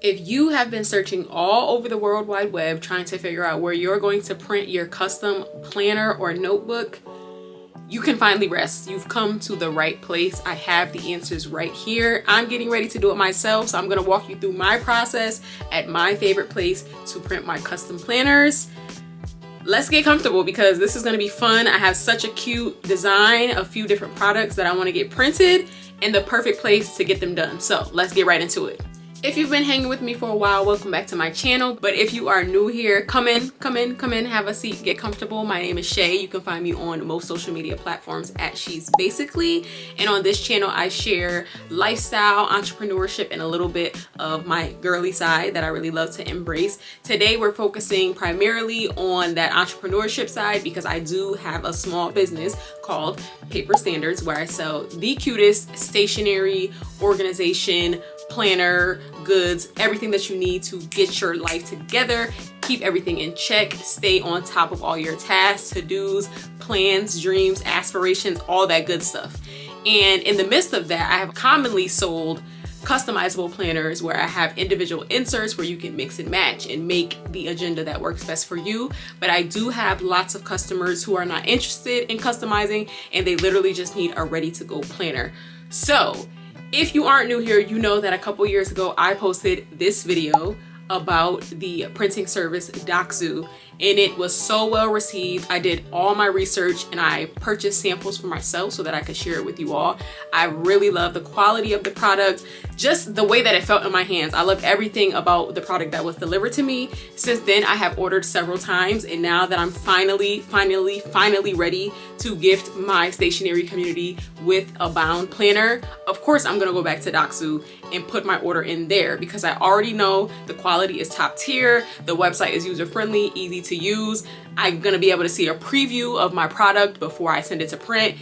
If you have been searching all over the World Wide Web trying to figure out where you're going to print your custom planner or notebook, you can finally rest. You've come to the right place. I have the answers right here. I'm getting ready to do it myself, so I'm gonna walk you through my process at my favorite place to print my custom planners. Let's get comfortable because this is gonna be fun. I have such a cute design, a few different products that I wanna get printed, and the perfect place to get them done. So let's get right into it. If you've been hanging with me for a while, welcome back to my channel. But if you are new here, come in, have a seat, get comfortable. My name is Shay. You can find me on most social media platforms at She's Basically. And on this channel, I share lifestyle, entrepreneurship, and a little bit of my girly side that I really love to embrace. Today, we're focusing primarily on that entrepreneurship side because I do have a small business called Paper Standards where I sell the cutest stationery, organization, planner, goods, everything that you need to get your life together, keep everything in check, stay on top of all your tasks, to-dos, plans, dreams, aspirations, all that good stuff. And in the midst of that, I have commonly sold customizable planners where I have individual inserts where you can mix and match and make the agenda that works best for you. But I do have lots of customers who are not interested in customizing and they literally just need a ready-to-go planner. So if you aren't new here, you know that a couple years ago, I posted this video about the printing service Doxzoo, and it was so well received. I did all my research and I purchased samples for myself so that I could share it with you all. I really love the quality of the product, just the way that it felt in my hands. I love everything about the product that was delivered to me. Since then, I have ordered several times, and now that I'm finally ready to gift my stationery community with a bound planner, of course I'm gonna go back to Doxzoo and put my order in there because I already know the quality is top tier, the website is user-friendly, easy to use. I'm gonna be able to see a preview of my product before I send it to print.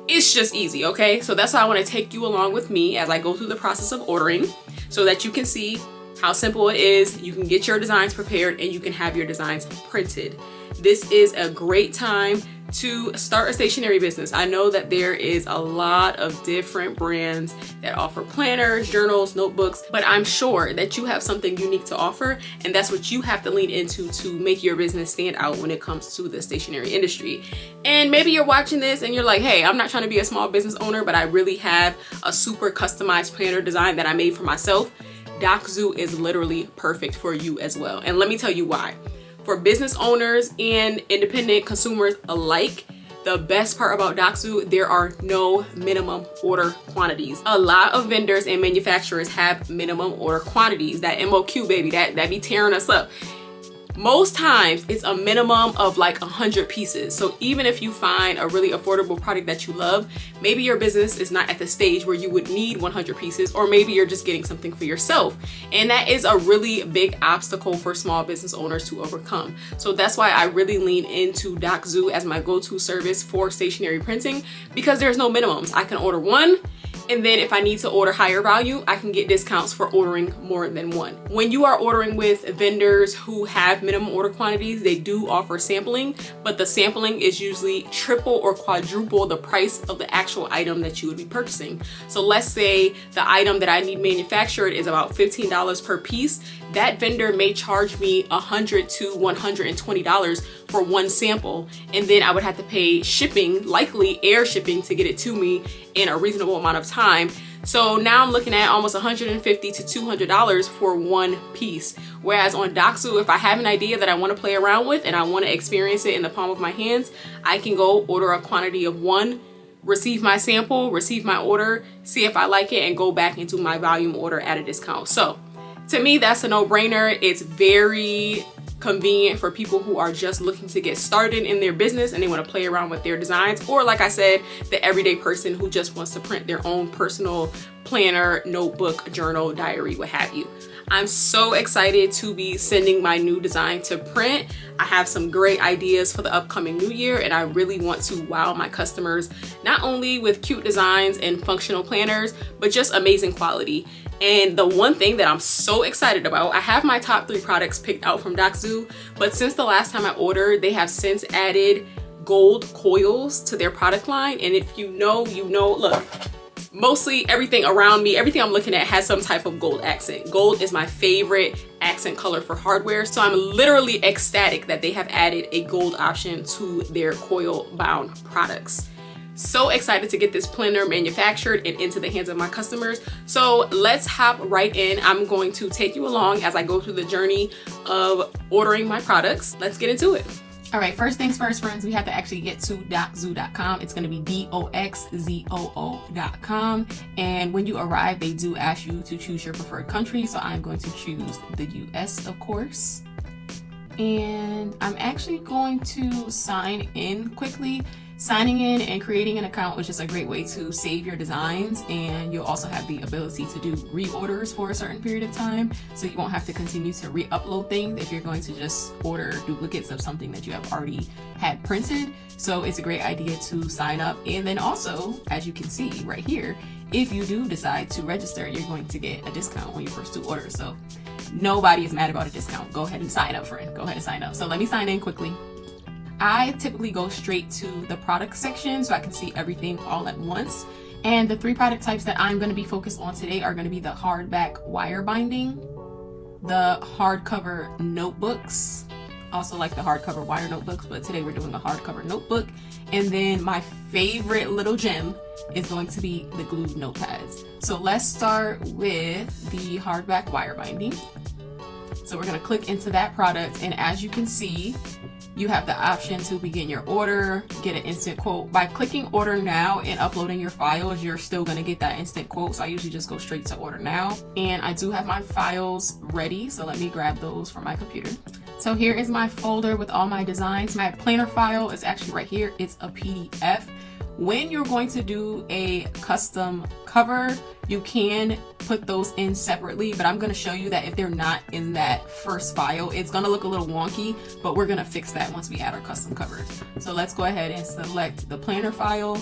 It's just easy, okay? So that's why I wanna take you along with me as I go through the process of ordering so that you can see how simple it is. You can get your designs prepared and you can have your designs printed. This is a great time to start a stationery business. I know that there is a lot of different brands that offer planners, journals, notebooks, but I'm sure that you have something unique to offer, and that's what you have to lean into to make your business stand out when it comes to the stationery industry. And maybe you're watching this and you're like, hey, I'm not trying to be a small business owner, but I really have a super customized planner design that I made for myself. Doxzoo is literally perfect for you as well. And let me tell you why. For business owners and independent consumers alike, the best part about Doxzoo, there are no minimum order quantities. A lot of vendors and manufacturers have minimum order quantities. That MOQ, baby, that be tearing us up. Most times it's a minimum of like 100 pieces. So even if you find a really affordable product that you love, maybe your business is not at the stage where you would need 100 pieces, or maybe you're just getting something for yourself. And that is a really big obstacle for small business owners to overcome. So that's why I really lean into Doxzoo as my go-to service for stationery printing, because there's no minimums. I can order one, and then if I need to order higher value, I can get discounts for ordering more than one. When you are ordering with vendors who have minimum order quantities, they do offer sampling, but the sampling is usually triple or quadruple the price of the actual item that you would be purchasing. So let's say the item that I need manufactured is about $15 per piece. That vendor may charge me $100 to $120 for one sample, and then I would have to pay shipping, likely air shipping, to get it to me in a reasonable amount of time. So now I'm looking at almost $150 to $200 for one piece. Whereas on Doxzoo, if I have an idea that I want to play around with and I want to experience it in the palm of my hands, I can go order a quantity of one, receive my sample, receive my order, see if I like it, and go back into my volume order at a discount. So to me, that's a no-brainer. It's very convenient for people who are just looking to get started in their business and they want to play around with their designs, or like I said, the everyday person who just wants to print their own personal planner, notebook, journal, diary, what have you. I'm so excited to be sending my new design to print. I have some great ideas for the upcoming new year, and I really want to wow my customers, not only with cute designs and functional planners, but just amazing quality. And the one thing that I'm so excited about, I have my top 3 products picked out from Doxzoo, but since the last time I ordered, they have since added gold coils to their product line. And if you know, you know, look, mostly everything around me, everything I'm looking at has some type of gold accent. Gold is my favorite accent color for hardware, so I'm literally ecstatic that they have added a gold option to their coil bound products. So excited to get this planner manufactured and into the hands of my customers. So let's hop right in. I'm going to take you along as I go through the journey of ordering my products. Let's get into it. All right, first things first, friends, we have to actually get to Doxzoo.com. It's going to be Doxzoo.com. And when you arrive, they do ask you to choose your preferred country. So I'm going to choose the US, of course. And I'm actually going to sign in quickly. Signing in and creating an account is just a great way to save your designs, and you'll also have the ability to do reorders for a certain period of time, so you won't have to continue to re-upload things if you're going to just order duplicates of something that you have already had printed. So it's a great idea to sign up. And then also, as you can see right here, if you do decide to register, you're going to get a discount when you first do orders. So nobody is mad about a discount. Go ahead and sign up, friend. Go ahead and sign up. So let me sign in quickly. I typically go straight to the product section so I can see everything all at once. And the 3 product types that I'm going to be focused on today are going to be the hardback wire binding, the hardcover notebooks, also like the hardcover wire notebooks, but today we're doing a hardcover notebook. And then my favorite little gem is going to be the glued notepads. So let's start with the hardback wire binding. So we're going to click into that product, and as you can see, you have the option to begin your order, get an instant quote. By clicking order now and uploading your files, you're still going to get that instant quote. So I usually just go straight to order now. And I do have my files ready, so let me grab those from my computer. So here is my folder with all my designs. My planner file is actually right here. It's a PDF. When you're going to do a custom cover, you can put those in separately, but I'm going to show you that if they're not in that first file, it's going to look a little wonky, but we're going to fix that once we add our custom covers. So let's go ahead and select the planner file,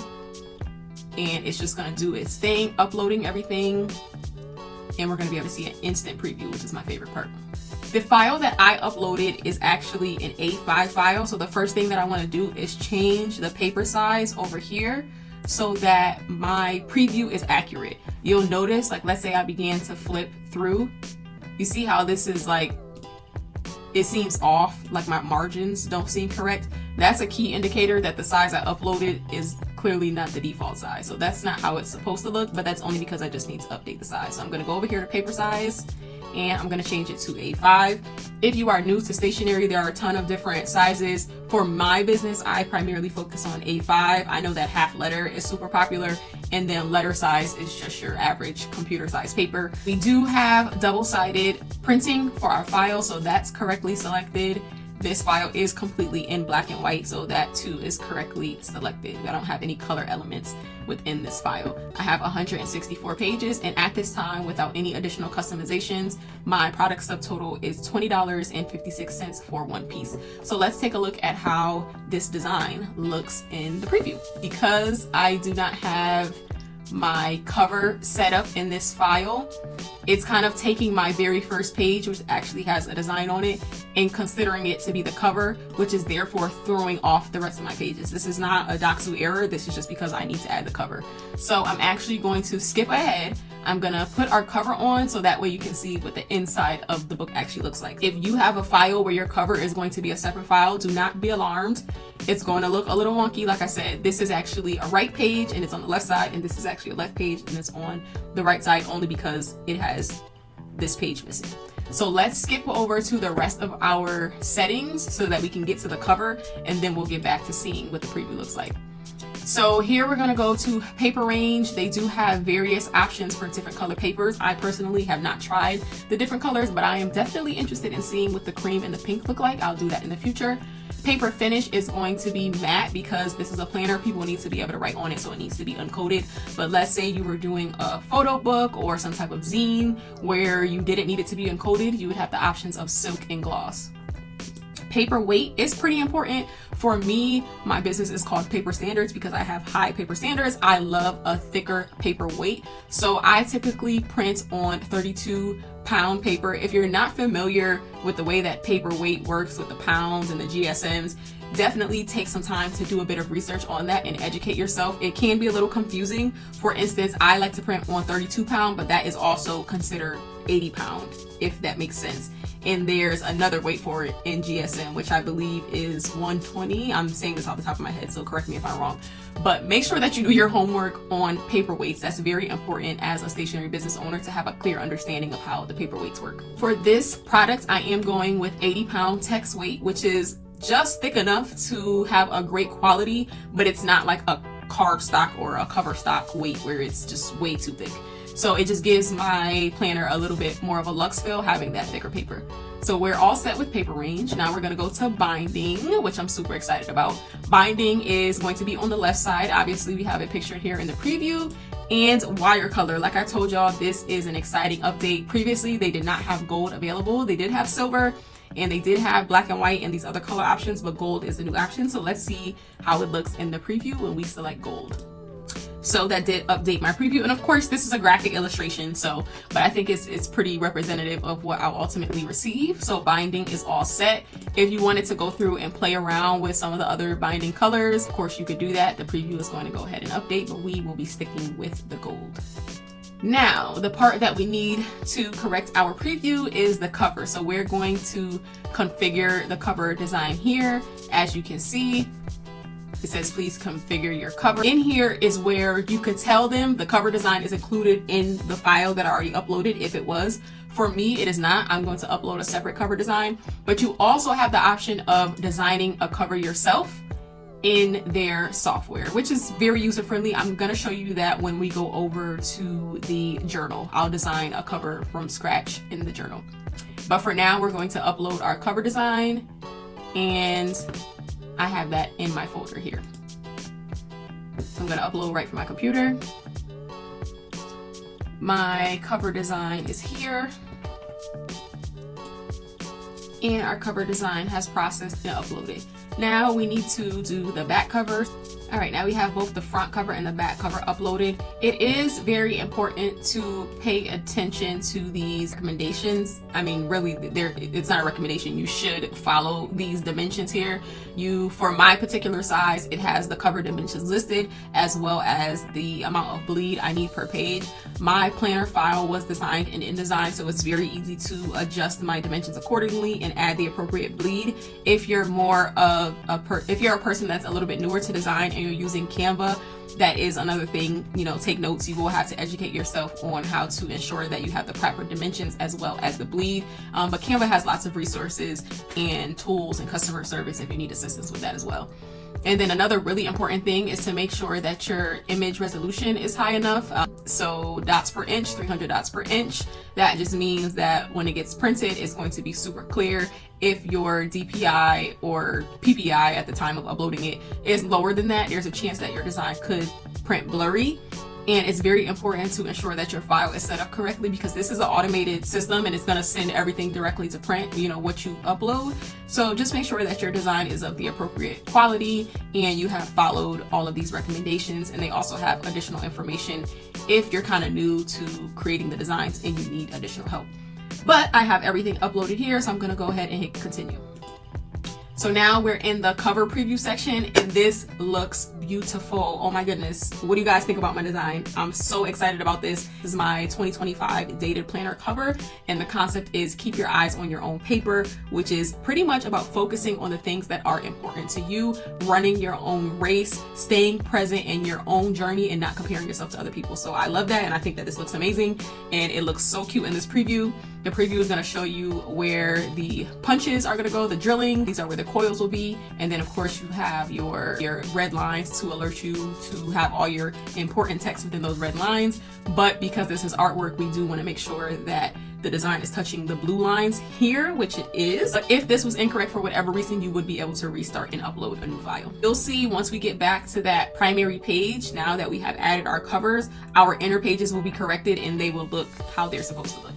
and it's just going to do its thing, uploading everything, and we're going to be able to see an instant preview, which is my favorite part. The file that I uploaded is actually an A5 file. So the first thing that I want to do is change the paper size over here so that my preview is accurate. You'll notice, like, let's say I began to flip through. You see how this is like, it seems off, like my margins don't seem correct. That's a key indicator that the size I uploaded is clearly not the default size. So that's not how it's supposed to look, but that's only because I just need to update the size. So I'm going to go over here to paper size, and I'm going to change it to A5. If you are new to stationery, there are a ton of different sizes. For my business, I primarily focus on A5. I know that half letter is super popular, and then letter size is just your average computer size paper. We do have double-sided printing for our file, so that's correctly selected. This file is completely in black and white, so that too is correctly selected. I don't have any color elements within this file. I have 164 pages, and at this time, without any additional customizations, my product subtotal is $20.56 for one piece. So let's take a look at how this design looks in the preview. Because I do not have my cover set up in this file, it's kind of taking my very first page, which actually has a design on it, and considering it to be the cover, which is therefore throwing off the rest of my pages. This is not a Doxzoo error. This is just because I need to add the cover. So I'm actually going to skip ahead. I'm gonna put our cover on so that way you can see what the inside of the book actually looks like. If you have a file where your cover is going to be a separate file, do not be alarmed. It's going to look a little wonky. Like I said, this is actually a right page and it's on the left side, and this is actually a left page and it's on the right side only because it has this page missing. So let's skip over to the rest of our settings so that we can get to the cover, and then we'll get back to seeing what the preview looks like. So here we're gonna go to paper range. They do have various options for different color papers. I personally have not tried the different colors, but I am definitely interested in seeing what the cream and the pink look like. I'll do that in the future. Paper finish is going to be matte because this is a planner. People need to be able to write on it, so it needs to be uncoated. But let's say you were doing a photo book or some type of zine where you didn't need it to be uncoated, you would have the options of silk and gloss. Paper weight is pretty important. For me, my business is called Paper Standards because I have high paper standards. I love a thicker paper weight. So I typically print on 32-pound paper. If you're not familiar with the way that paper weight works with the pounds and the GSMs, definitely take some time to do a bit of research on that and educate yourself. It can be a little confusing. For instance, I like to print on 32-pound, but that is also considered 80-pound, if that makes sense. And there's another weight for it in GSM, which I believe is 120. I'm saying this off the top of my head, so correct me if I'm wrong. But make sure that you do your homework on paper weights. That's very important as a stationery business owner to have a clear understanding of how the paper weights work. For this product, I am going with 80-pound text weight, which is just thick enough to have a great quality, but it's not like a cardstock or a cover stock weight where it's just way too thick. So it just gives my planner a little bit more of a luxe feel having that thicker paper. So we're all set with paper range. Now we're gonna go to binding, which I'm super excited about. Binding is going to be on the left side. Obviously we have it pictured here in the preview. And wire color, like I told y'all, this is an exciting update. Previously they did not have gold available. They did have silver and they did have black and white and these other color options, but gold is the new option. So let's see how it looks in the preview when we select gold. So that did update my preview, and of course this is a graphic illustration, but I think it's pretty representative of what I'll ultimately receive. So binding is all set. If you wanted to go through and play around with some of the other binding colors, of course you could do that. The preview is going to go ahead and update, but we will be sticking with the gold. Now, the part that we need to correct our preview is the cover. So we're going to configure the cover design here. As you can see, it says please configure your cover. In here is where you could tell them the cover design is included in the file that I already uploaded if it was. For me, it is not. I'm going to upload a separate cover design, but you also have the option of designing a cover yourself in their software, which is very user-friendly. I'm gonna show you that when we go over to the journal. I'll design a cover from scratch in the journal. But for now, we're going to upload our cover design, and I have that in my folder here. So I'm gonna upload right from my computer. My cover design is here. And our cover design has processed and uploaded. Now we need to do the back cover. All right, now we have both the front cover and the back cover uploaded. It is very important to pay attention to these recommendations. I mean, really, it's not a recommendation. You should follow these dimensions here. For my particular size, it has the cover dimensions listed as well as the amount of bleed I need per page. My planner file was designed in InDesign, so it's very easy to adjust my dimensions accordingly and add the appropriate bleed. If you're more of if you're a person that's a little bit newer to design and you're using Canva, that is another thing. Take notes. You will have to educate yourself on how to ensure that you have the proper dimensions as well as the bleed. But Canva has lots of resources and tools and customer service if you need assistance with that as well. And then another really important thing is to make sure that your image resolution is high enough. So dots per inch, 300 dots per inch. That just means that when it gets printed, it's going to be super clear. If your DPI or PPI at the time of uploading it is lower than that, there's a chance that your design could print blurry. And it's very important to ensure that your file is set up correctly because this is an automated system and it's going to send everything directly to print, what you upload. So just make sure that your design is of the appropriate quality and you have followed all of these recommendations. And they also have additional information if you're kind of new to creating the designs and you need additional help. But I have everything uploaded here, so I'm going to go ahead and hit continue. So now we're in the cover preview section and this looks beautiful. Oh my goodness. What do you guys think about my design? I'm so excited about this. This is my 2025 dated planner cover and the concept is keep your eyes on your own paper, which is pretty much about focusing on the things that are important to you, running your own race, staying present in your own journey and not comparing yourself to other people. So I love that and I think that this looks amazing and it looks so cute in this preview. The preview is going to show you where the punches are going to go, the drilling. These are where the coils will be. And then of course you have your red lines to alert you to have all your important text within those red lines. But because this is artwork, we do want to make sure that the design is touching the blue lines here, which it is. But if this was incorrect for whatever reason, you would be able to restart and upload a new file. You'll see once we get back to that primary page, now that we have added our covers, our inner pages will be corrected and they will look how they're supposed to look.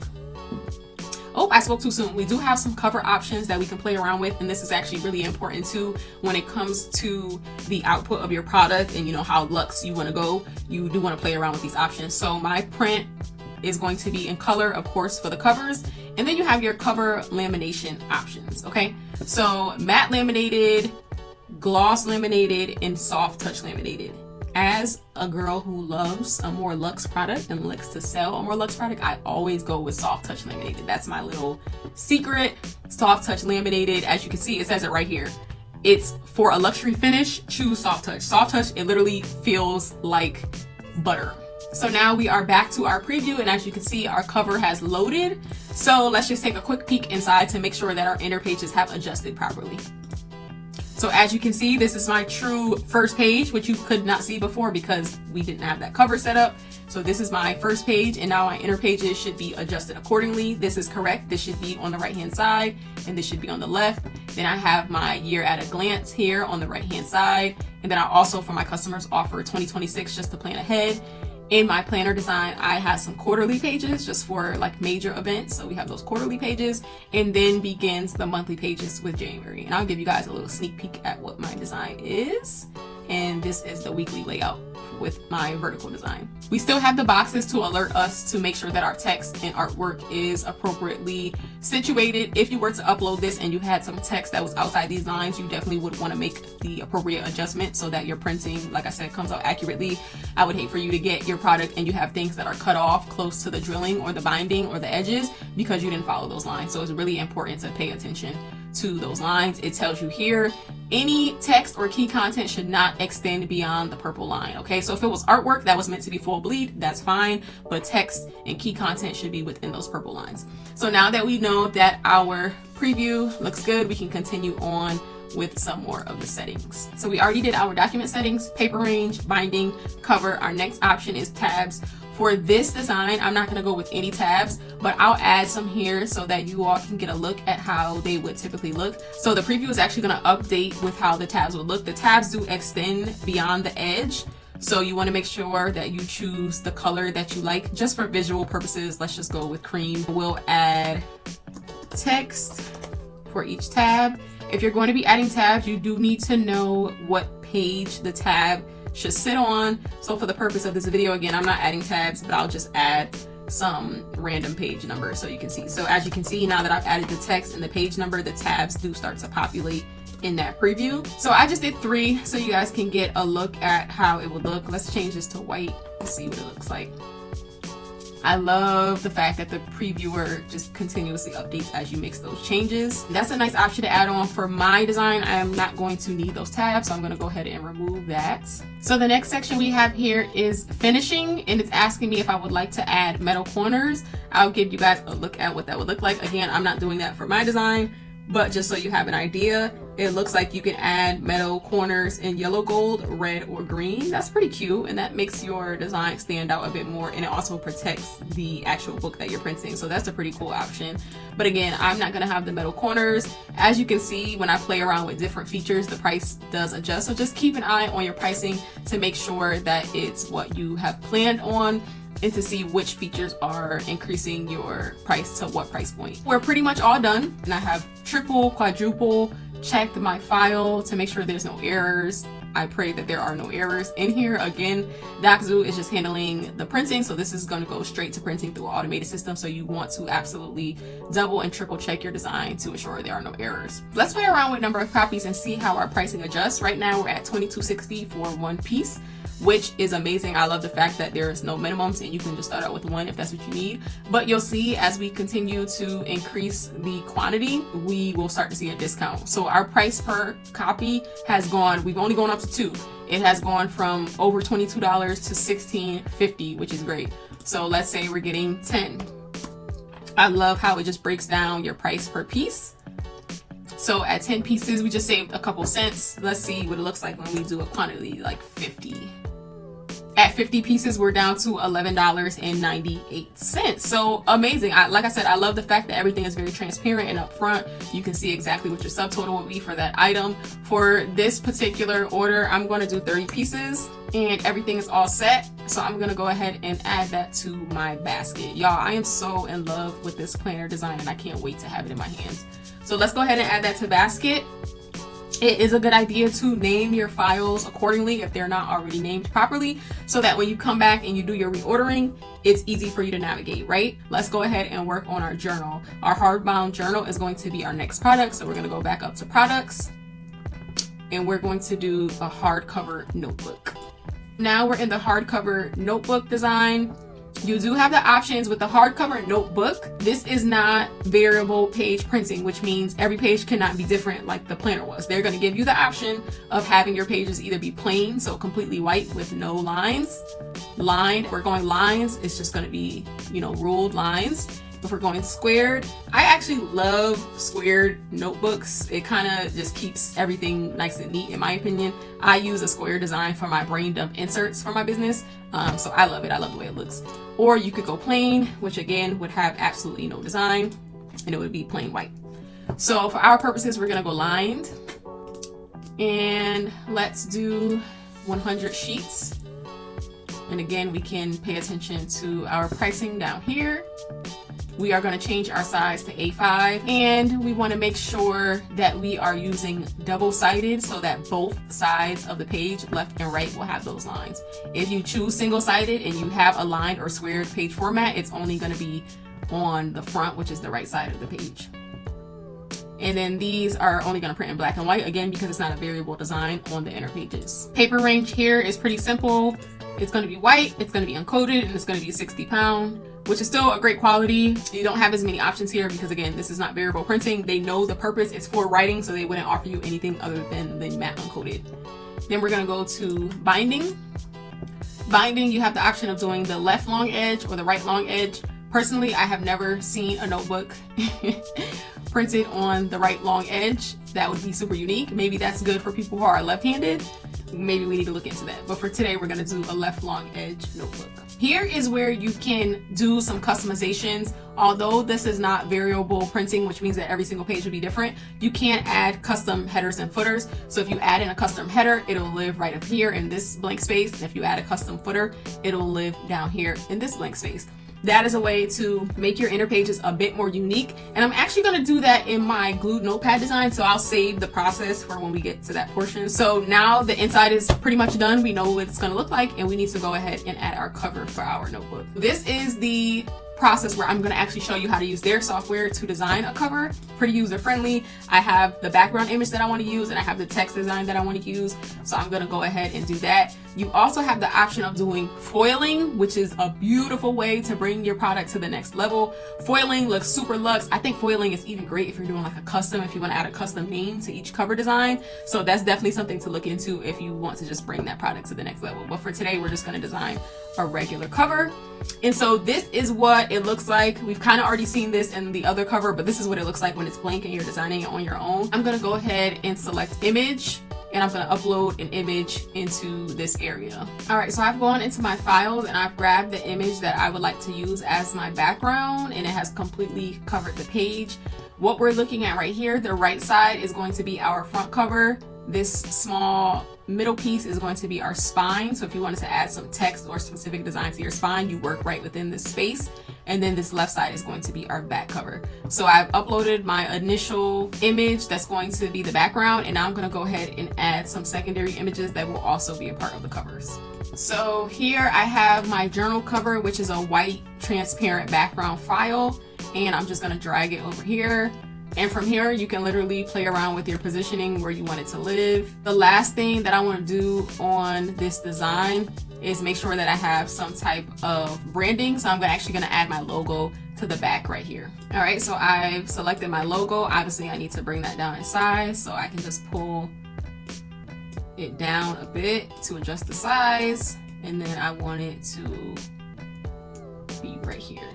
Oh, I spoke too soon. We do have some cover options that we can play around with, and this is actually really important too when it comes to the output of your product and you know how luxe you want to go. You do want to play around with these options. So my print is going to be in color, of course, for the covers, and then you have your cover lamination options. Okay, so matte laminated, gloss laminated, and soft touch laminated. As a girl who loves a more luxe product and likes to sell a more luxe product, I always go with soft touch laminated. That's my little secret. Soft touch laminated, as you can see, it says it right here. It's for a luxury finish, choose soft touch. Soft touch, it literally feels like butter. So now we are back to our preview, and as you can see, our cover has loaded. So let's just take a quick peek inside to make sure that our inner pages have adjusted properly. So as you can see, this is my true first page, which you could not see before because we didn't have that cover set up. So this is my first page, and now my inner pages should be adjusted accordingly. This is correct. This should be on the right hand side, and this should be on the left. Then I have my year at a glance here on the right hand side. And then I also, for my customers, offer 2026 just to plan ahead. In my planner design, I have some quarterly pages just for like major events. So we have those quarterly pages, and then begins the monthly pages with January. And I'll give you guys a little sneak peek at what my design is. And this is the weekly layout with my vertical design. We still have the boxes to alert us to make sure that our text and artwork is appropriately situated. If you were to upload this and you had some text that was outside these lines, you definitely would want to make the appropriate adjustment so that your printing, like I said, comes out accurately. I would hate for you to get your product and you have things that are cut off close to the drilling or the binding or the edges because you didn't follow those lines. So it's really important to pay attention to those lines. It tells you here, any text or key content should not extend beyond the purple line. Okay, so if it was artwork that was meant to be full bleed, that's fine, but text and key content should be within those purple lines. So now that we know that our preview looks good, we can continue on with some more of the settings. So we already did our document settings, paper range, binding, cover. Our next option is tabs. For this design, I'm not going to go with any tabs, but I'll add some here so that you all can get a look at how they would typically look. So the preview is actually going to update with how the tabs would look. The tabs do extend beyond the edge, so you want to make sure that you choose the color that you like. Just for visual purposes, let's just go with cream. We'll add text for each tab. If you're going to be adding tabs, you do need to know what page the tab should sit on. So for the purpose of this video, again, I'm not adding tabs, but I'll just add some random page number so you can see. So as you can see, now that I've added the text and the page number, the tabs do start to populate in that preview. So I just did 3 so you guys can get a look at how it would look. Let's change this to white and see what it looks like. I love the fact that the previewer just continuously updates as you mix those changes. That's a nice option to add on. For my design, I am not going to need those tabs, so I'm going to go ahead and remove that. So the next section we have here is finishing, and it's asking me if I would like to add metal corners. I'll give you guys a look at what that would look like. Again, I'm not doing that for my design, but just so you have an idea, it looks like you can add metal corners in yellow, gold, red, or green. That's pretty cute, and that makes your design stand out a bit more, and it also protects the actual book that you're printing. So that's a pretty cool option. But again, I'm not gonna have the metal corners. As you can see, when I play around with different features, the price does adjust. So just keep an eye on your pricing to make sure that it's what you have planned on, and to see which features are increasing your price to what price point. We're pretty much all done, and I have triple, quadruple checked my file to make sure there's no errors. I pray that there are no errors in here. Again, Doxzoo is just handling the printing, so this is going to go straight to printing through an automated system, so you want to absolutely double and triple check your design to ensure there are no errors. Let's play around with number of copies and see how our pricing adjusts. Right now we're at $22.60 for 1 piece, which is amazing. I love the fact that there's no minimums and you can just start out with 1 if that's what you need. But you'll see as we continue to increase the quantity, we will start to see a discount. So our price per copy has gone, we've only gone up to 2. It has gone from over $22 to $16.50, which is great. So let's say we're getting 10. I love how it just breaks down your price per piece. So at 10 pieces, we just saved a couple cents. Let's see what it looks like when we do a quantity like 50. At 50 pieces, we're down to $11.98. So amazing. Like I said, I love the fact that everything is very transparent and upfront. You can see exactly what your subtotal would be for that item. For this particular order, I'm going to do 30 pieces and everything is all set. So I'm gonna go ahead and add that to my basket. Y'all, I am so in love with this planner design and I can't wait to have it in my hands. So let's go ahead and add that to basket. It is a good idea to name your files accordingly if they're not already named properly, so that when you come back and you do your reordering, it's easy for you to navigate, right? Let's go ahead and work on our journal. Our hardbound journal is going to be our next product. So we're gonna go back up to products and we're going to do a hardcover notebook. Now we're in the hardcover notebook design. You do have the options with the hardcover notebook. This is not variable page printing, which means every page cannot be different like the planner was. They're going to give you the option of having your pages either be plain, so completely white with no lines. Lined, we're going lines, it's just going to be, you know, ruled lines. If we're going squared, I actually love squared notebooks. It kind of just keeps everything nice and neat in my opinion. I use a square design for my brain dump inserts for my business. So I love it. I love the way it looks. Or you could go plain, which again would have absolutely no design and it would be plain white. So for our purposes, we're going to go lined and let's do 100 sheets. And again, we can pay attention to our pricing down here. We are going to change our size to A5 and we want to make sure that we are using double-sided so that both sides of the page, left and right, will have those lines. If you choose single-sided and you have a lined or squared page format, it's only going to be on the front, which is the right side of the page. And then these are only going to print in black and white, again, because it's not a variable design on the inner pages. Paper range here is pretty simple. It's going to be white, it's going to be uncoated, and it's going to be 60 pound, which is still a great quality. You don't have as many options here because again, this is not variable printing. They know the purpose is for writing, so they wouldn't offer you anything other than the matte uncoated. Then we're going to go to binding. Binding, you have the option of doing the left long edge or the right long edge. Personally, I have never seen a notebook printed on the right long edge. That would be super unique. Maybe that's good for people who are left-handed. Maybe we need to look into that. But for today, we're going to do a left long edge notebook. Here is where you can do some customizations. Although this is not variable printing, which means that every single page would be different, you can add custom headers and footers. So if you add in a custom header, it'll live right up here in this blank space. And if you add a custom footer, it'll live down here in this blank space. That is a way to make your inner pages a bit more unique. And I'm actually going to do that in my glued notepad design. So I'll save the process for when we get to that portion. So now the inside is pretty much done. We know what it's going to look like and we need to go ahead and add our cover for our notebook. This is the process where I'm going to actually show you how to use their software to design a cover. Pretty user friendly. I have the background image that I want to use and I have the text design that I want to use. So I'm going to go ahead and do that. You also have the option of doing foiling, which is a beautiful way to bring your product to the next level. Foiling looks super luxe. I think foiling is even great if you're doing like a custom, if you want to add a custom name to each cover design. So that's definitely something to look into if you want to just bring that product to the next level. But for today, we're just going to design a regular cover. And so this is what it looks like. We've kind of already seen this in the other cover, but this is what it looks like when it's blank and you're designing it on your own. I'm going to go ahead and select image and I'm going to upload an image into this area. All right, so I've gone into my files and I've grabbed the image that I would like to use as my background and it has completely covered the page. What we're looking at right here, the right side is going to be our front cover. This small middle piece is going to be our spine. So if you wanted to add some text or specific design to your spine, you work right within this space. And then this left side is going to be our back cover. So I've uploaded my initial image that's going to be the background. And now I'm going to go ahead and add some secondary images that will also be a part of the covers. So here I have my journal cover, which is a white transparent background file. And I'm just going to drag it over here. And from here, you can literally play around with your positioning where you want it to live. The last thing that I want to do on this design is make sure that I have some type of branding. So I'm actually going to add my logo to the back right here. All right, so I've selected my logo. Obviously, I need to bring that down in size. So I can just pull it down a bit to adjust the size. And then I want it to be right here.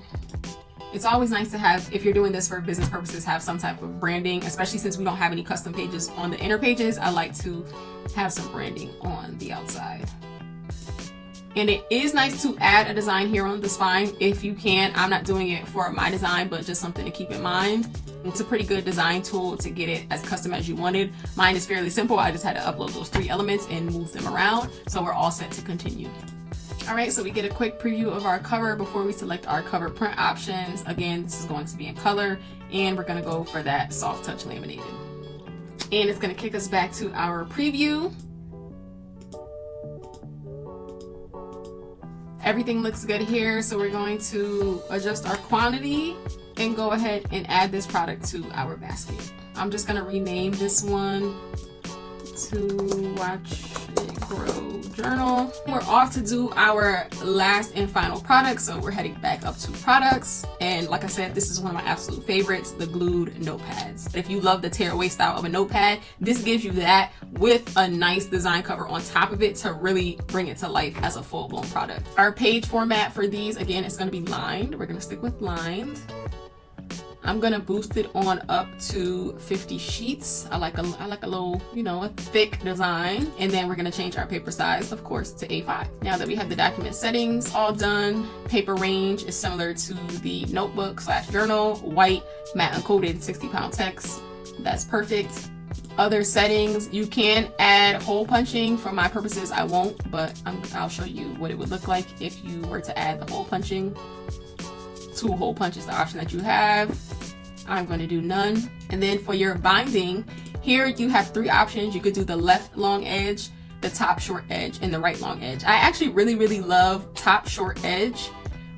It's always nice to have, if you're doing this for business purposes, have some type of branding, especially since we don't have any custom pages on the inner pages. I like to have some branding on the outside. And it is nice to add a design here on the spine if you can. I'm not doing it for my design, but just something to keep in mind. It's a pretty good design tool to get it as custom as you wanted. Mine is fairly simple. I just had to upload those 3 elements and move them around. So we're all set to continue. All right, so we get a quick preview of our cover before we select our cover print options. Again, this is going to be in color, and we're gonna go for that soft touch laminated. And it's gonna kick us back to our preview. Everything looks good here, so we're going to adjust our quantity and go ahead and add this product to our basket. I'm just gonna rename this one to Watch It Grow Journal. We're off to do our last and final product, so we're heading back up to products. And like I said, this is one of my absolute favorites, the glued notepads. If you love the tearaway style of a notepad, this gives you that with a nice design cover on top of it to really bring it to life as a full-blown product. Our page format for these, again, it's gonna be lined. We're gonna stick with lined. I'm gonna boost it on up to 50 sheets. I like a little, you know, a thick design. And then we're gonna change our paper size, of course, to A5. Now that we have the document settings all done, paper range is similar to the notebook/journal, white, matte uncoated, 60-pound text. That's perfect. Other settings, you can add hole punching. For my purposes, I won't, but I'll show you what it would look like if you were to add the hole punching. 2 hole punch is the option that you have. I'm going to do none. And then for your binding, here you have 3 options. You could do the left long edge, the top short edge, and the right long edge. I actually really love top short edge,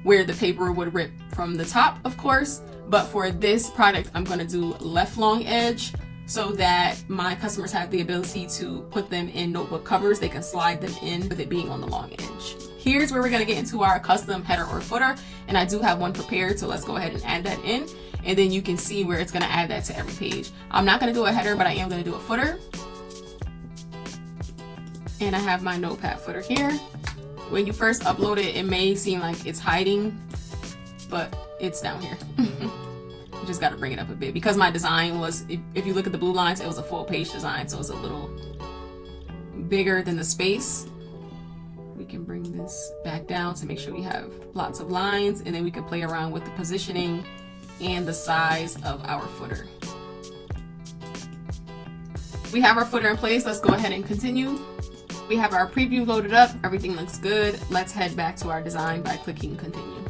where the paper would rip from the top, of course. But for this product, I'm going to do left long edge so that my customers have the ability to put them in notebook covers. They can slide them in with it being on the long edge. Here's where we're gonna get into our custom header or footer, and I do have one prepared, so let's go ahead and add that in, and then you can see where it's gonna add that to every page. I'm not gonna do a header, but I am gonna do a footer. And I have my notepad footer here. When you first upload it, it may seem like it's hiding, but it's down here. You just gotta bring it up a bit, because my design was, if you look at the blue lines, it was a full page design, so it's a little bigger than the space. We can bring this back down to make sure we have lots of lines, and then we can play around with the positioning and the size of our footer. We have our footer in place. Let's go ahead and continue. We have our preview loaded up. Everything looks good. Let's head back to our design by clicking continue.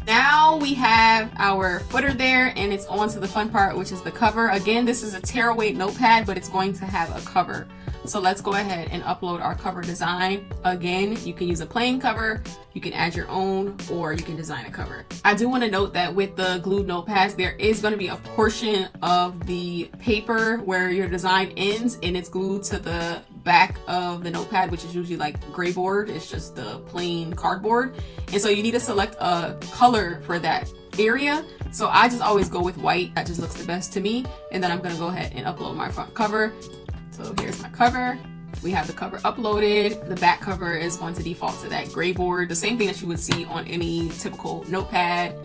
Now we have our footer there, and it's on to the fun part, which is the cover. Again, this is a tearaway notepad, but it's going to have a cover. So let's go ahead and upload our cover design. Again, you can use a plain cover, you can add your own, or you can design a cover. I do want to note that with the glued notepads, there is going to be a portion of the paper where your design ends and it's glued to the back of the notepad, which is usually like gray board. It's just the plain cardboard. And so you need to select a color for that area. So I just always go with white. That just looks the best to me. And then I'm going to go ahead and upload my front cover. So here's my cover. We have the cover uploaded. The back cover is going to default to that gray board, the same thing that you would see on any typical notepad.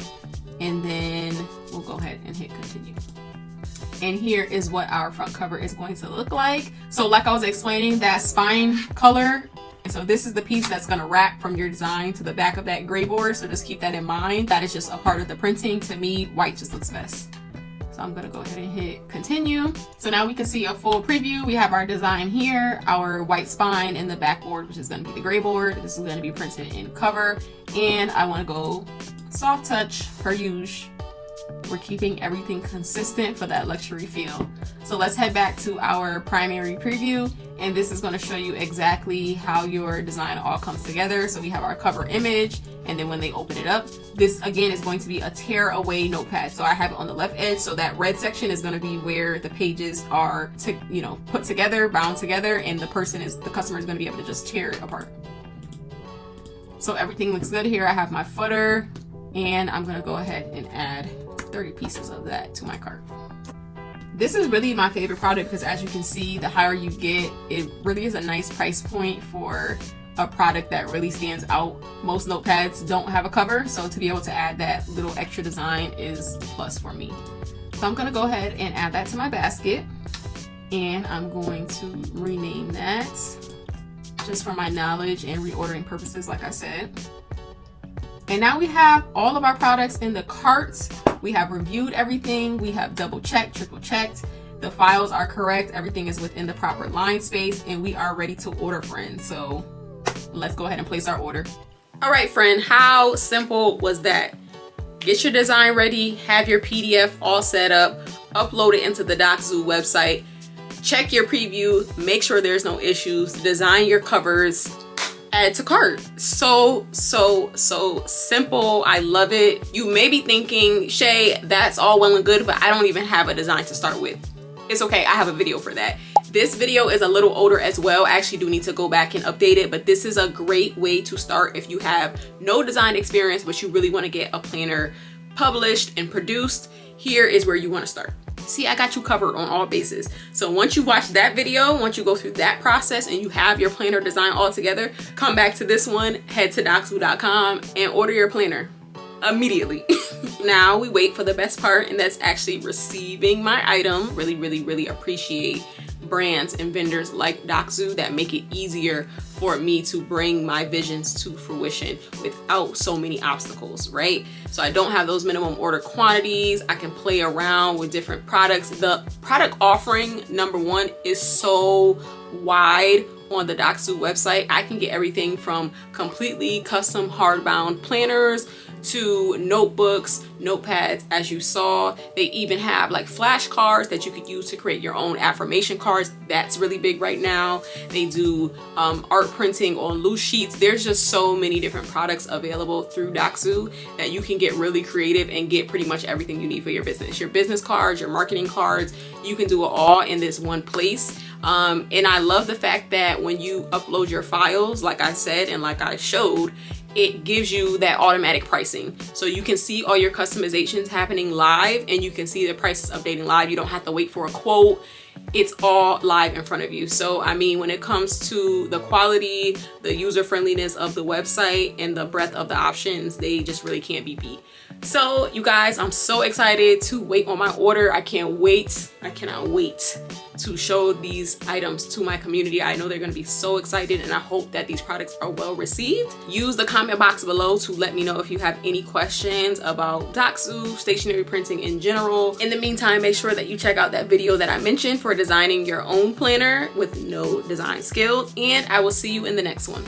And then we'll go ahead and hit continue. And here is what our front cover is going to look like. So like I was explaining, that spine color, and so this is the piece that's going to wrap from your design to the back of that gray board. So just keep that in mind. That is just a part of the printing. To me, white just looks best. So I'm gonna go ahead and hit continue. So now we can see a full preview. We have our design here, our white spine in the backboard, which is gonna be the gray board. This is gonna be printed in cover. And I wanna go soft touch per usual. We're keeping everything consistent for that luxury feel. So let's head back to our primary preview, and this is going to show you exactly how your design all comes together. So we have our cover image, and then when they open it up, this again is going to be a tear away notepad. So I have it on the left edge, so that red section is going to be where the pages are put together, bound together, and the customer is going to be able to just tear it apart. So everything looks good here. I have my footer, and I'm going to go ahead and add 30 pieces of that to my cart. This is really my favorite product because, as you can see, the higher you get, it really is a nice price point for a product that really stands out. Most notepads don't have a cover, so to be able to add that little extra design is a plus for me. So I'm going to go ahead and add that to my basket, and I'm going to rename that just for my knowledge and reordering purposes, like I said. And now we have all of our products in the cart. We have reviewed everything. We have double checked, triple checked. The files are correct. Everything is within the proper line space, and we are ready to order, friends. So let's go ahead and place our order. All right, friend, how simple was that? Get your design ready, have your PDF all set up, upload it into the Doxzoo website, check your preview, make sure there's no issues, design your covers, add to cart. So simple. I love it. You may be thinking, Shay, that's all well and good, but I don't even have a design to start with. It's okay, I have a video for that. This video is a little older as well. I actually do need to go back and update it, but this is a great way to start if you have no design experience, but you really want to get a planner published and produced. Here is where you want to start. See, I got you covered on all bases. So once you watch that video, once you go through that process and you have your planner design all together, come back to this one, head to doxzoo.com and order your planner immediately. Now we wait for the best part, and that's actually receiving my item. Really appreciate brands and vendors like Doxzoo that make it easier for me to bring my visions to fruition without so many obstacles, right? So I don't have those minimum order quantities. I can play around with different products. The product offering, number one, is so wide on the Doxzoo website. I can get everything from completely custom hardbound planners to notebooks, notepads, as you saw. They even have like flashcards that you could use to create your own affirmation cards. That's really big right now. They do art printing on loose sheets. There's just so many different products available through Doxzoo that you can get really creative and get pretty much everything you need for your business. Your business cards, your marketing cards, you can do it all in this one place. And I love the fact that when you upload your files, like I said and like I showed, it gives you that automatic pricing. So you can see all your customizations happening live, and you can see the prices updating live. You don't have to wait for a quote. It's all live in front of you. So I mean, when it comes to the quality, the user friendliness of the website, and the breadth of the options, they just really can't be beat. So you guys, I'm so excited to wait on my order. I cannot wait to show these items to my community. I know they're going to be so excited, and I hope that these products are well received. Use the comment box below to let me know if you have any questions about Doxzoo, stationery printing in general. In the meantime, make sure that you check out that video that I mentioned for designing your own planner with no design skills, and I will see you in the next one.